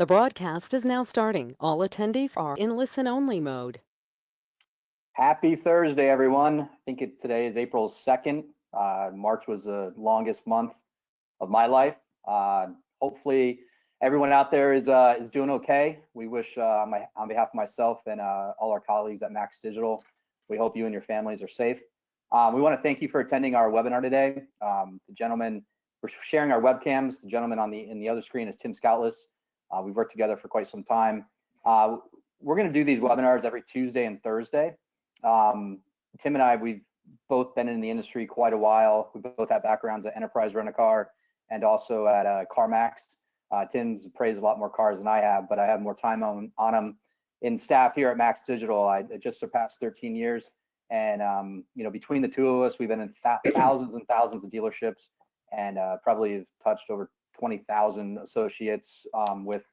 The broadcast is now starting. All attendees are in listen-only mode. Happy Thursday, everyone. I think today is April 2nd. March was the longest month of my life. Hopefully everyone out there is doing okay. We wish on behalf of myself and all our colleagues at Max Digital, we hope you and your families are safe. We want to thank you for attending our webinar today. The gentleman, we're sharing our webcams. The gentleman in the other screen is Tim Scoutless. We've worked together for quite some time. We're going to do these webinars every Tuesday and Thursday. Tim and I, we've both been in the industry quite a while. We both have backgrounds at Enterprise Rent-A-Car and also at CarMax. Tim's appraised a lot more cars than I have, but I have more time on them. In staff here at Max Digital, I just surpassed 13 years. And, between the two of us, we've been in thousands and thousands of dealerships and probably have touched over 20,000 associates with,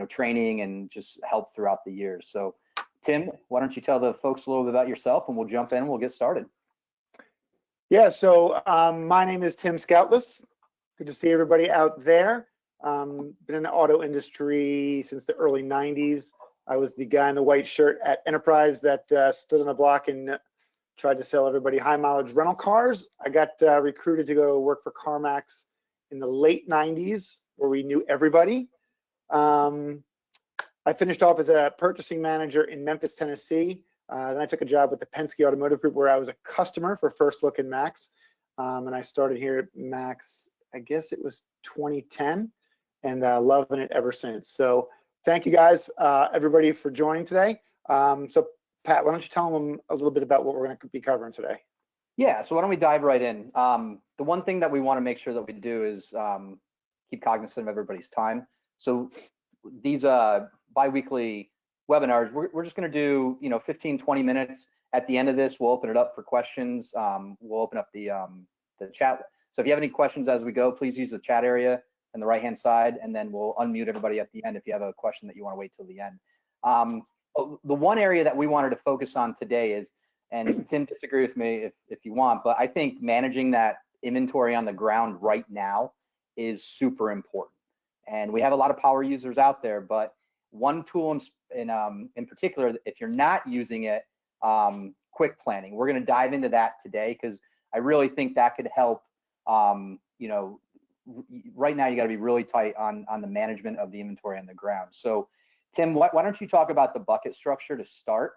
training and just help throughout the years. So Tim, why don't you tell the folks a little bit about yourself and we'll jump in, we'll get started. Yeah, so my name is Tim Scoutless. Good to see everybody out there. Been in the auto industry since the early 90s. I was the guy in the white shirt at Enterprise that stood on the block and tried to sell everybody high mileage rental cars. I got recruited to go work for CarMax in the late 90s where we knew everybody. I finished off as a purchasing manager in Memphis, Tennessee. Then I took a job with the Penske Automotive Group where I was a customer for First Look and Max. And I started here at Max, I guess it was 2010, and loving it ever since. So thank you guys, everybody, for joining today. So Pat, why don't you tell them a little bit about what we're going to be covering today? Yeah, so why don't we dive right in? The one thing that we want to make sure that we do is keep cognizant of everybody's time. So these bi-weekly webinars, we're just going to do 15, 20 minutes. At the end of this, we'll open it up for questions. We'll open up the chat. So if you have any questions as we go, please use the chat area on the right hand side, and then we'll unmute everybody at the end if you have a question that you want to wait till the end. The one area that we wanted to focus on today is, and Tim, disagree with me if you want, but I think managing that inventory on the ground right now is super important. And we have a lot of power users out there, but one tool in particular, if you're not using it, quick planning. We're going to dive into that today because I really think that could help. Right now you got to be really tight on the management of the inventory on the ground. So Tim, why don't you talk about the bucket structure to start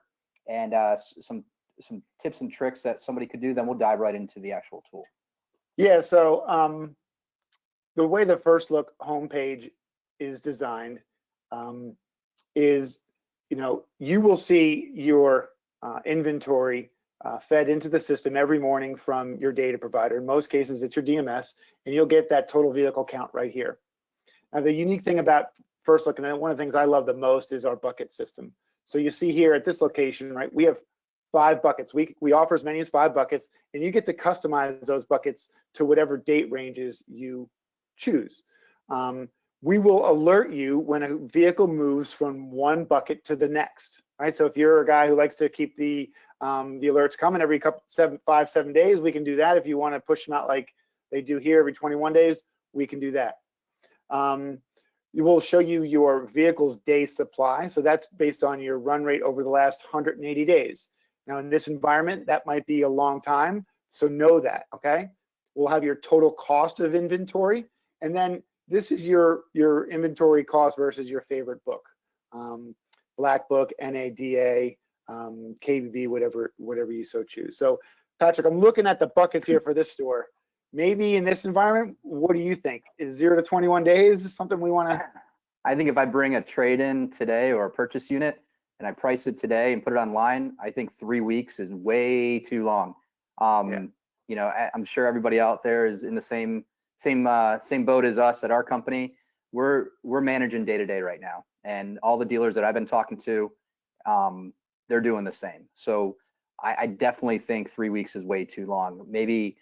and some tips and tricks that somebody could do, then we'll dive right into the actual tool. Yeah, so the way the First Look homepage is designed is, you will see your inventory fed into the system every morning from your data provider. In most cases, it's your DMS, and you'll get that total vehicle count right here. Now, the unique thing about First Look, and one of the things I love the most, is our bucket system. So you see here at this location, right, we have 5 buckets. We offer as many as 5 buckets, and you get to customize those buckets to whatever date ranges you choose. We will alert you when a vehicle moves from one bucket to the next, right? So if you're a guy who likes to keep the alerts coming every 5-7 days, we can do that. If you want to push them out like they do here every 21 days, we can do that. It will show you your vehicle's day supply. So that's based on your run rate over the last 180 days. Now in this environment, that might be a long time. So know that, okay? We'll have your total cost of inventory. And then this is your inventory cost versus your favorite book. Black Book, NADA, KBB, whatever you so choose. So Patrick, I'm looking at the buckets here for this store. Maybe in this environment, what do you think? Is 0 to 21 days something we want to? I think if I bring a trade-in today or a purchase unit and I price it today and put it online, I think 3 weeks is way too long. Yeah. I'm sure everybody out there is in the same boat as us at our company. We're managing day to day right now, and all the dealers that I've been talking to, they're doing the same. So I definitely think 3 weeks is way too long. Maybe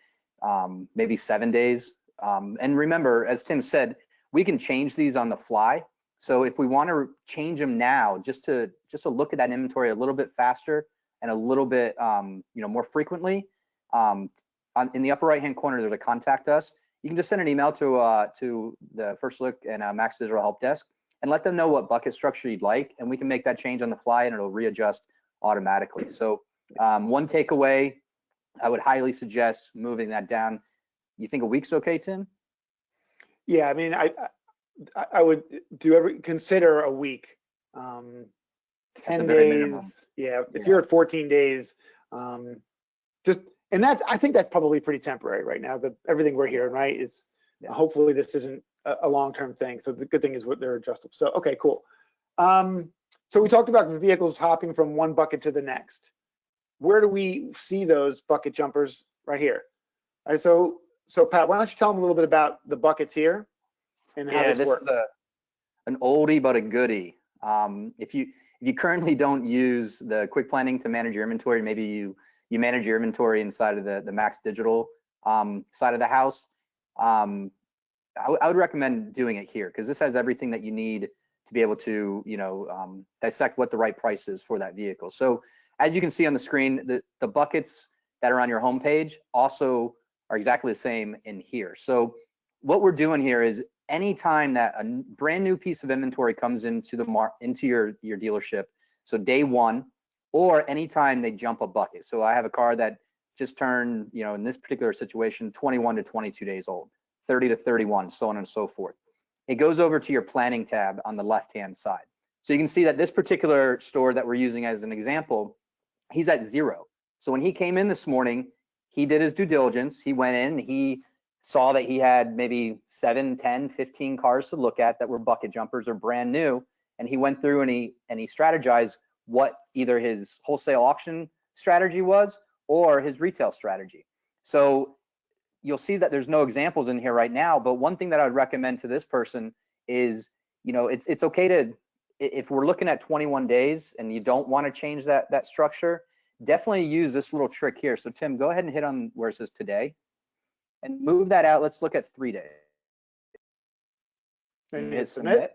7 days. And remember, as Tim said, we can change these on the fly. So if we want to change them now, just to look at that inventory a little bit faster and a little bit more frequently, in the upper right hand corner there's a contact us. You can just send an email to the First Look and Max Digital Help Desk, and let them know what bucket structure you'd like, and we can make that change on the fly and it'll readjust automatically. So one takeaway, I would highly suggest moving that down. You think a week's okay, Tim? Yeah, I mean, I would consider a week. 10 very days. minimum. Yeah, if you're at 14 days, and I think that's probably pretty temporary right now. Everything we're hearing, right, is hopefully this isn't a long-term thing. So the good thing is what they're adjustable. So okay, cool. So we talked about vehicles hopping from one bucket to the next. Where do we see those bucket jumpers? Right here. All right, so Pat, why don't you tell them a little bit about the buckets here and how this works? Is an oldie but a goodie. If you currently don't use the quick planning to manage your inventory, maybe you manage your inventory inside of the Max Digital side of the house, I would recommend doing it here, because this has everything that you need to be able to dissect what the right price is for that vehicle. So as you can see on the screen, the buckets that are on your homepage also are exactly the same in here. So what we're doing here is anytime that a brand new piece of inventory comes into your dealership, so day one, or anytime they jump a bucket. So I have a car that just turned, in this particular situation, 21 to 22 days old, 30 to 31, so on and so forth. It goes over to your planning tab on the left-hand side. So you can see that this particular store that we're using as an example, he's at 0. So when he came in this morning, he did his due diligence. He went in, he saw that he had maybe 7, 10, 15 cars to look at that were bucket jumpers or brand new. And he went through and he strategized what either his wholesale auction strategy was or his retail strategy. So you'll see that there's no examples in here right now, but one thing that I would recommend to this person is, it's okay to, if we're looking at 21 days and you don't want to change that structure, definitely use this little trick here. So Tim, go ahead and hit on where it says today and move that out. Let's look at 3 days. And hit submit.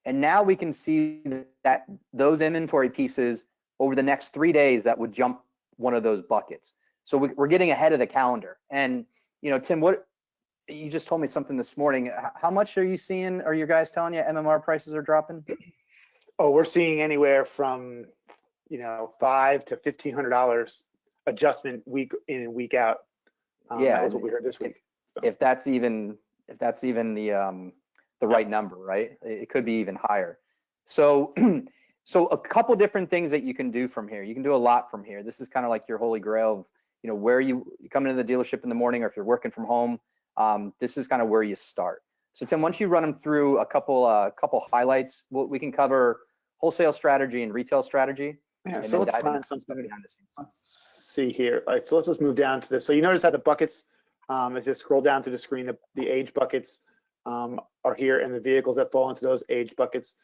And now we can see that those inventory pieces over the next 3 days that would jump one of those buckets. So we're getting ahead of the calendar. And Tim, what you just told me something this morning. How much are you seeing? Are your guys telling you MMR prices are dropping? Oh, we're seeing anywhere from $500 to $1,500 adjustment week in and week out. That was what we heard this week. So. If that's even the right number, right? It could be even higher. So a couple different things that you can do from here. You can do a lot from here. This is kind of like your holy grail of where you come into the dealership in the morning, or if you're working from home, this is kind of where you start. So Tim, once you run them through a couple highlights, we can cover wholesale strategy and retail strategy. Yeah, so let's find something behind the scenes. Let's see here. All right, so let's just move down to this. So you notice that the buckets, as you scroll down through the screen, the age buckets are here, and the vehicles that fall into those age buckets.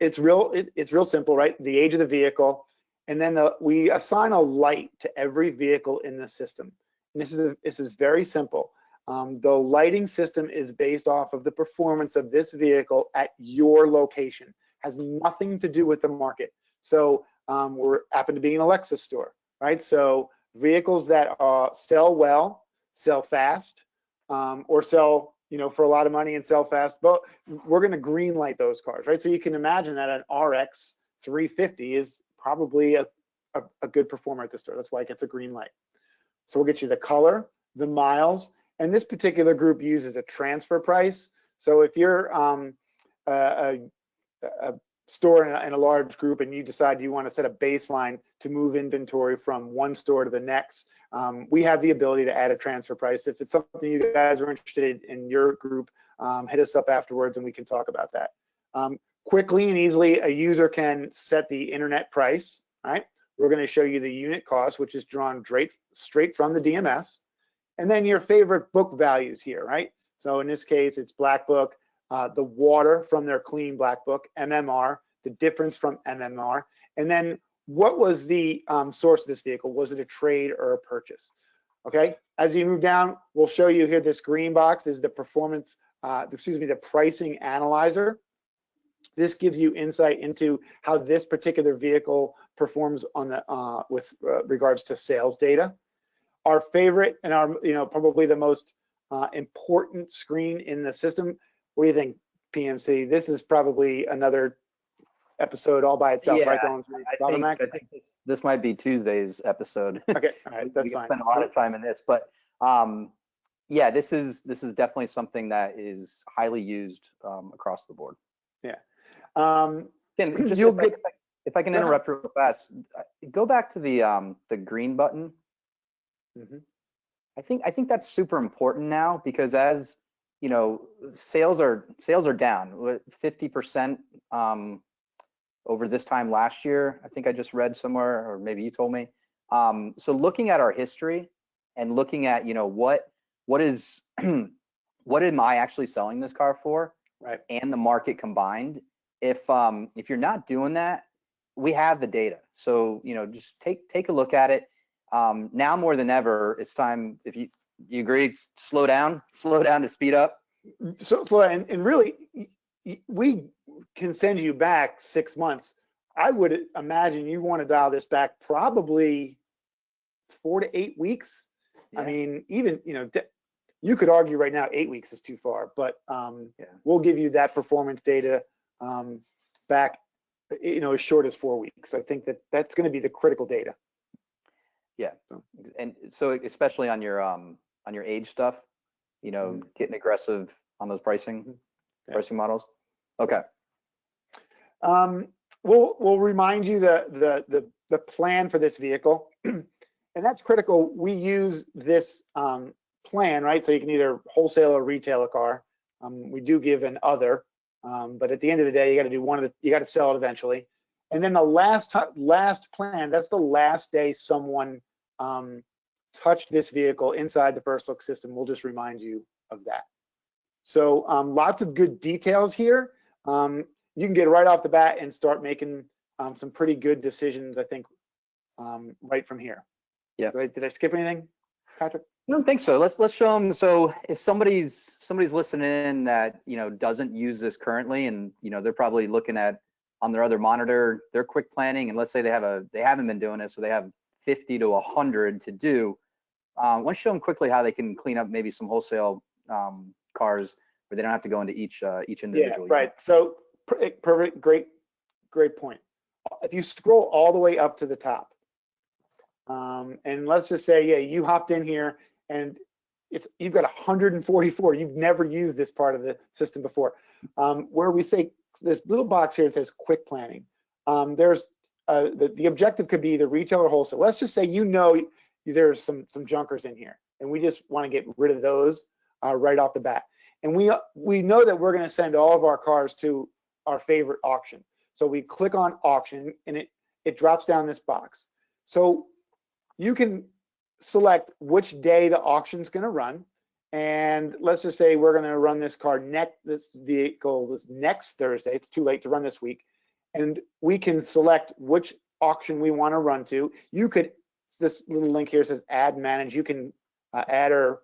It's real simple, right? The age of the vehicle, and then we assign a light to every vehicle in the system. And this is very simple. The lighting system is based off of the performance of this vehicle at your location. Has nothing to do with the market. So we happen to be an Alexa store, right? So vehicles that sell well, sell fast, or sell for a lot of money and sell fast, but we're going to green light those cars, right? So you can imagine that an RX 350 is probably a good performer at the store. That's why it gets a green light. So we'll get you the color, the miles, and this particular group uses a transfer price. So if you're a store in a large group and you decide you want to set a baseline to move inventory from one store to the next, we have the ability to add a transfer price. If it's something you guys are interested in your group, hit us up afterwards and we can talk about that. Quickly and easily, a user can set the internet price, right? We're going to show you the unit cost, which is drawn straight from the DMS, and then your favorite book values here, right? So in this case, it's Black Book, the water from their clean Black Book, MMR, the difference from MMR, and then what was the source of this vehicle? Was it a trade or a purchase? Okay, as you move down, we'll show you here, this green box is the performance, the pricing analyzer. This gives you insight into how this particular vehicle performs on the with regards to sales data. Our favorite and our probably the most important screen in the system. What do you think, PMC. This is probably another episode all by itself, Yeah, right? Going through bottlenecks. I think this might be Tuesday's episode. Okay, all right, that's We fine. spend a lot of time in this, but yeah, this is definitely something that is highly used across the board. Yeah. Again, just You'll if I can interrupt real fast, go back to the green button. Mhm. I think that's super important now, because as you know, sales are down 50% over this time last year. I think I just read somewhere, or maybe you told me. So looking at our history and looking at, you know, what is what am I actually selling this car for, Right. and the market combined. If you're not doing that, we have the data. So, you know, just take a look at it. Now more than ever, it's time, if you agree, slow down to speed up. So and really, we can send you back 6 months. I would imagine you want to dial this back probably 4 to 8 weeks. Yeah. I mean, even, you know, you could argue right now 8 weeks is too far, but we'll give you that performance data back, you know, as short as 4 weeks. I think that's going to be the critical data. Yeah, and so especially on your age stuff, you know, getting aggressive on those pricing models. Okay. We'll remind you the plan for this vehicle, and that's critical. We use this plan, right? So you can either wholesale or retail a car. We do give an other, but at the end of the day, you got to do one of the. You got to sell it eventually. And then the last plan, that's the last day someone touched this vehicle inside the first look system. We'll just remind you of that. So lots of good details here. You can get right off the bat and start making some pretty good decisions, I think, right from here. Yeah. Did I skip anything, Patrick? I don't think so. Let's show them. So if somebody's listening in that, you know, doesn't use this currently, and you know, they're probably looking at on their other monitor, their quick planning, and let's say they haven't been doing it, so they have 50 to 100 to do. Let's show them quickly how they can clean up maybe some wholesale cars where they don't have to go into each individual. Yeah, right. So perfect, great point. If you scroll all the way up to the top, and let's just say, yeah, you hopped in here and you've got 144. You've never used this part of the system before. Where we say this little box here, it says quick planning. There's the objective could be either retail or wholesale. Let's just say, you know, there's some junkers in here, and we just want to get rid of those right off the bat. And we know that we're going to send all of our cars to our favorite auction. So we click on auction, and it drops down this box. So you can select which day the auction's going to run. And let's just say we're going to run this vehicle this next Thursday. It's too late to run this week. And we can select which auction we want to run to. You could, this little link here says add manage. You can add or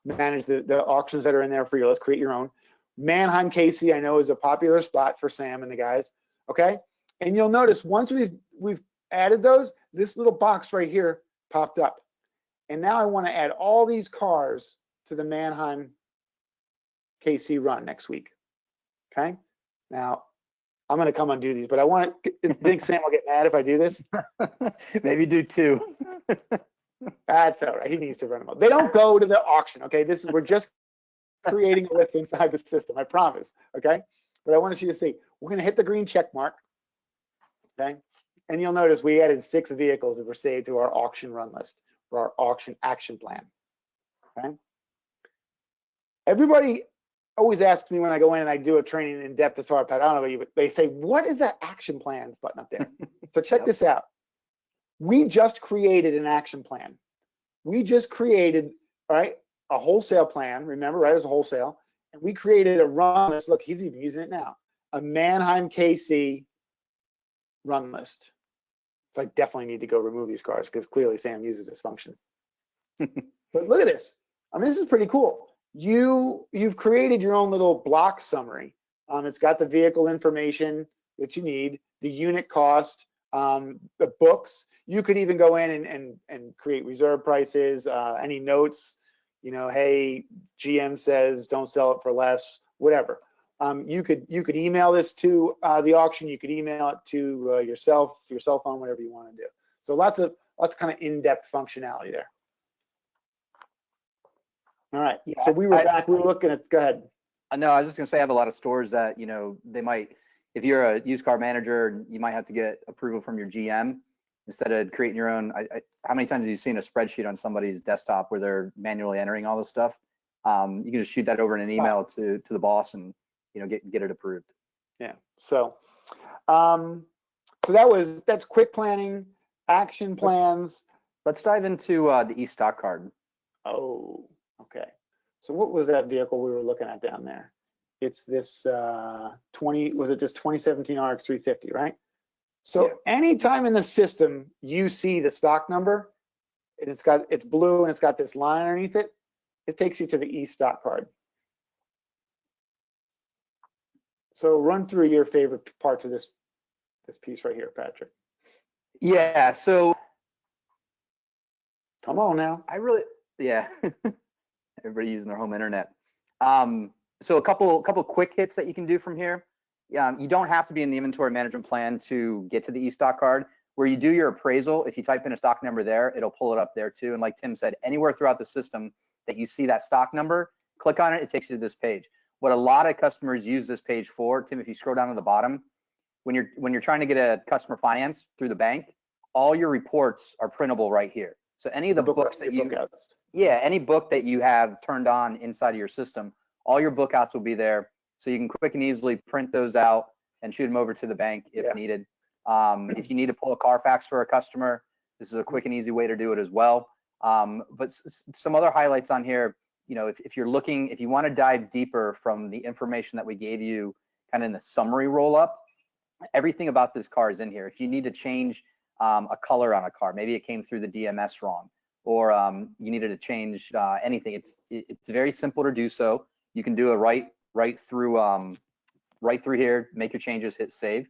manage the auctions that are in there for you. Let's create your own. Mannheim KC, I know, is a popular spot for Sam and the guys. Okay, and you'll notice once we've added those, this little box right here popped up. And now I want to add all these cars to the Mannheim KC run next week. Okay, now I'm going to come undo these, but I want to think Sam will get mad if I do this. Maybe do 2. That's all right. He needs to run them up. They don't go to the auction. Okay, we're just creating a list inside the system. I promise. Okay, but I want you to see. We're going to hit the green check mark. Okay, and you'll notice we added 6 vehicles that were saved to our auction run list or our auction action plan. Okay. Everybody always asks me when I go in and I do a training in depth as hard, Pat. I don't know about you, but they say, "What is that action plans button up there?" So check this out. We just created an action plan. We just created, right, a wholesale plan. Remember, right, it was a wholesale, and we created a run list. Look, he's even using it now. A Mannheim KC run list. So I definitely need to go remove these cars because clearly Sam uses this function. But look at this. I mean, this is pretty cool. You've created your own little block summary. It's got the vehicle information that you need, the unit cost, the books. You could even go in and create reserve prices, any notes, you know, hey, GM says don't sell it for less, whatever. You could email this to the auction. You could email it to yourself, your cell phone, whatever you want to do. So lots kind of in-depth functionality there. All right. Yeah, So we were back. We were looking at. Go ahead. No, I was just gonna say I have a lot of stores that, you know, they might, if you're a used car manager, you might have to get approval from your GM instead of creating your own. How many times have you seen a spreadsheet on somebody's desktop where they're manually entering all this stuff? You can just shoot that over in an email to the boss and, you know, get it approved. Yeah. So, that's quick planning, action plans. Let's dive into the e-stock card. Oh, okay. So what was that vehicle we were looking at down there? It's this was it just 2017 RX 350, right? So yeah. Anytime in the system you see the stock number and it's blue and it's got this line underneath it, it takes you to the e-stock card. So run through your favorite parts of this piece right here, Patrick. Yeah, so come on now. Yeah. Everybody using their home internet. So a couple quick hits that you can do from here. You don't have to be in the inventory management plan to get to the e-stock card. Where you do your appraisal, if you type in a stock number there, it'll pull it up there too. And like Tim said, anywhere throughout the system that you see that stock number, click on it, it takes you to this page. What a lot of customers use this page for, Tim, if you scroll down to the bottom, when you're trying to get a customer finance through the bank, all your reports are printable right here. So any of the books that any book that you have turned on inside of your system, all your book outs will be there. So you can quick and easily print those out and shoot them over to the bank if needed. If you need to pull a Carfax for a customer, this is a quick and easy way to do it as well. But some other highlights on here, you know, if you want to dive deeper from the information that we gave you kind of in the summary roll up, everything about this car is in here. If you need to change a color on a car, maybe it came through the DMS wrong, or you needed to change anything, it's very simple to do so. You can do it right through here, make your changes, hit save.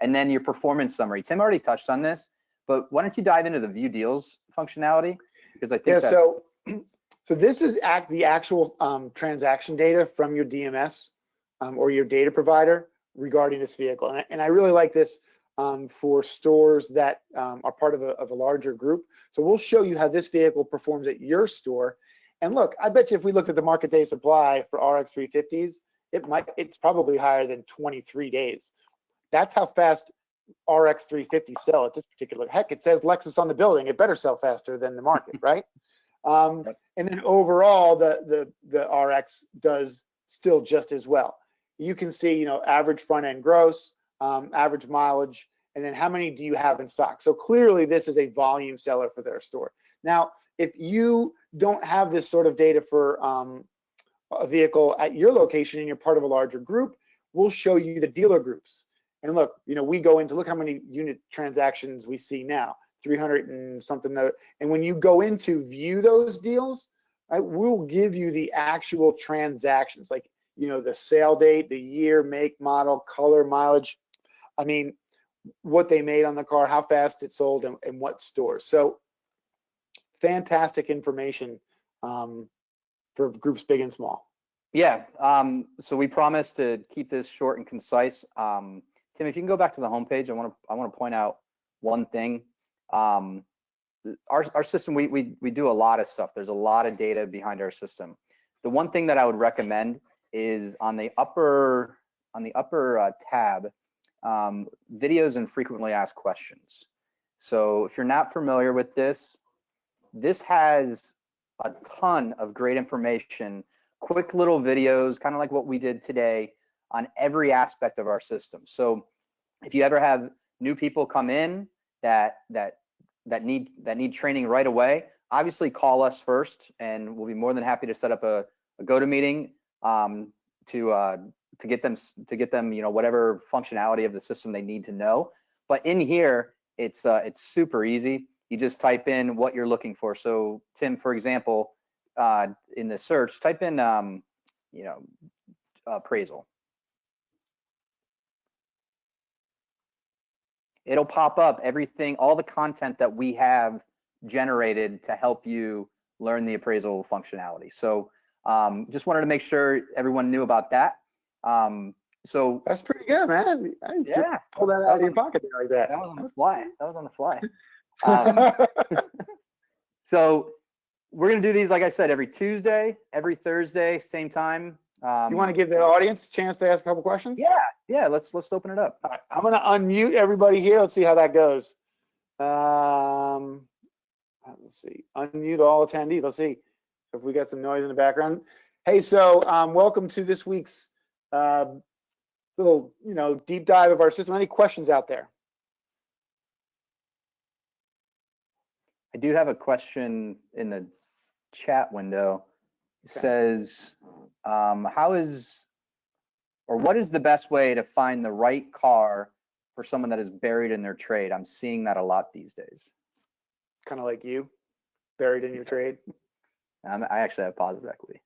And then your performance summary. Tim already touched on this, but why don't you dive into the view deals functionality? Because I think so this is the actual transaction data from your DMS or your data provider regarding this vehicle. And I really like this for stores that are part of a larger group. So we'll show you how this vehicle performs at your store. And look, I bet you if we looked at the market day supply for RX 350s, it's probably higher than 23 days. That's how fast RX 350s sell at this particular. Heck, it says Lexus on the building. It better sell faster than the market, right? And then overall, the RX does still just as well. You can see, you know, average front end gross, average mileage, and then how many do you have in stock? So clearly, this is a volume seller for their store. Now, if you don't have this sort of data for a vehicle at your location and you're part of a larger group, we'll show you the dealer groups. And look, you know, we go into look how many unit transactions we see now, 300 and something. And when you go into view those deals, right, we'll give you the actual transactions, like, you know, the sale date, the year, make, model, color, mileage. I mean, what they made on the car, how fast it sold, and what stores. So fantastic information for groups big and small. Yeah. So we promise to keep this short and concise. Tim, if you can go back to the homepage, I want to point out one thing. Our system, we do a lot of stuff. There's a lot of data behind our system. The one thing that I would recommend is on the upper tab, videos and frequently asked questions. So if you're not familiar with this has a ton of great information, quick little videos, kind of like what we did today, on every aspect of our system. So if you ever have new people come in that need training right away, obviously call us first, and we'll be more than happy to set up a go-to meeting to get them you know, whatever functionality of the system they need to know. But in here, it's super easy. You just type in what you're looking for. So Tim, for example, in the search, type in you know, appraisal. It'll pop up everything, all the content that we have generated to help you learn the appraisal functionality. So just wanted to make sure everyone knew about that. So That's pretty good, man. yeah, Pull that out of your pocket there like that. that was on the fly. That was on the fly. So we're gonna do these, like I said, every Tuesday, every Thursday, same time. You want to give the audience a chance to ask a couple questions? Yeah. Let's open it up. All right, I'm gonna unmute everybody here. Let's see how that goes. Let's see. Unmute all attendees. Let's see if we got some noise in the background. Hey, so welcome to this week's little, deep dive of our system. Any questions out there? I do have a question in the chat window. It says, what is the best way to find the right car for someone that is buried in their trade? I'm seeing that a lot these days. Kind of like you, buried in your trade. I actually have positive equity.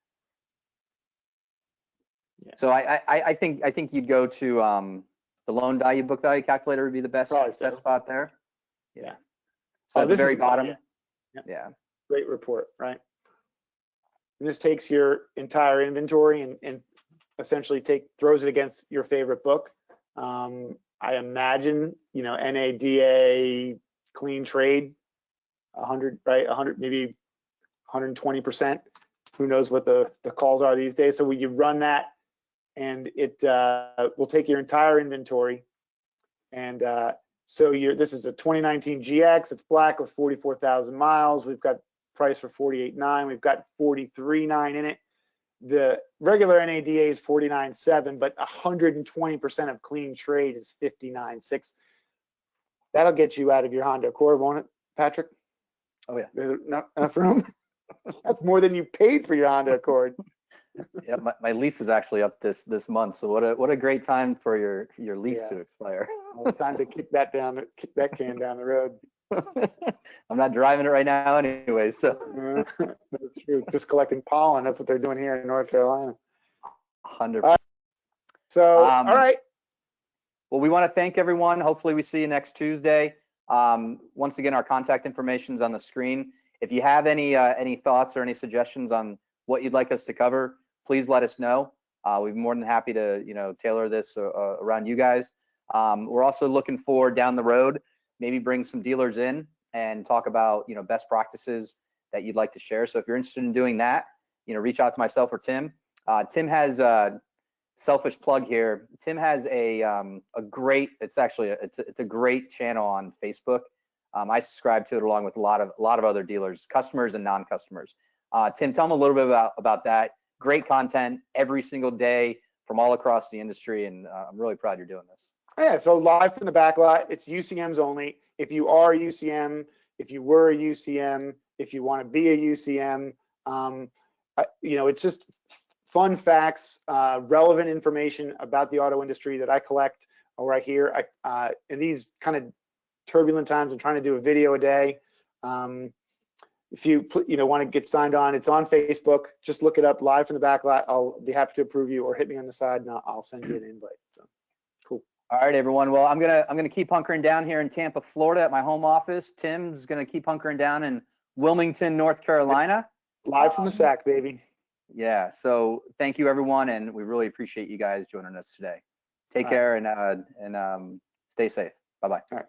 Yeah. So I think you'd go to the loan value, book value calculator would be the best spot there. Yeah. So at the very bottom. Yeah. Great report, right? And this takes your entire inventory and essentially throws it against your favorite book. I imagine, NADA clean trade, 100, right? 100, maybe 120%. Who knows what the calls are these days? So when you run that, and it will take your entire inventory. And so this is a 2019 GX. It's black with 44,000 miles. We've got price for 48.9. We've got 43.9 in it. The regular NADA is 49.7, but 120% of clean trade is 59.6. That'll get you out of your Honda Accord, won't it, Patrick? Oh yeah. There's not enough room. That's more than you paid for your Honda Accord. Yeah, my lease is actually up this month. So what a great time for your lease to expire. Well, it's time to kick that can down the road. I'm not driving it right now anyway, so. That's true. Just collecting pollen. That's what they're doing here in North Carolina. 100%. So, all right. Well, we want to thank everyone. Hopefully we see you next Tuesday. Once again, our contact information is on the screen. If you have any thoughts or any suggestions on what you'd like us to cover, please let us know. We'd be more than happy to tailor this around you guys. We're also looking for down the road, maybe bring some dealers in and talk about best practices that you'd like to share. So if you're interested in doing that, reach out to myself or Tim. Tim has a selfish plug here. Tim has a great, it's a great channel on Facebook. I subscribe to it along with a lot of other dealers, customers and non-customers. Tim, tell them a little bit about that. Great content every single day from all across the industry, and I'm really proud you're doing this. Yeah, so live from the back lot, it's UCMs only. If you are a UCM, if you were a UCM, if you want to be a UCM, it's just fun facts, relevant information about the auto industry that I collect right here. In these kind of turbulent times, I'm trying to do a video a day. If you want to get signed on, it's on Facebook. Just look it up, live from the back lot. I'll be happy to approve you, or hit me on the side and I'll send you an invite. So, cool. All right, everyone. Well, I'm gonna keep hunkering down here in Tampa, Florida, at my home office. Tim's gonna keep hunkering down in Wilmington, North Carolina. Live from the sack, baby. Yeah. So thank you, everyone, and we really appreciate you guys joining us today. Take care and stay safe. Bye-bye. All right.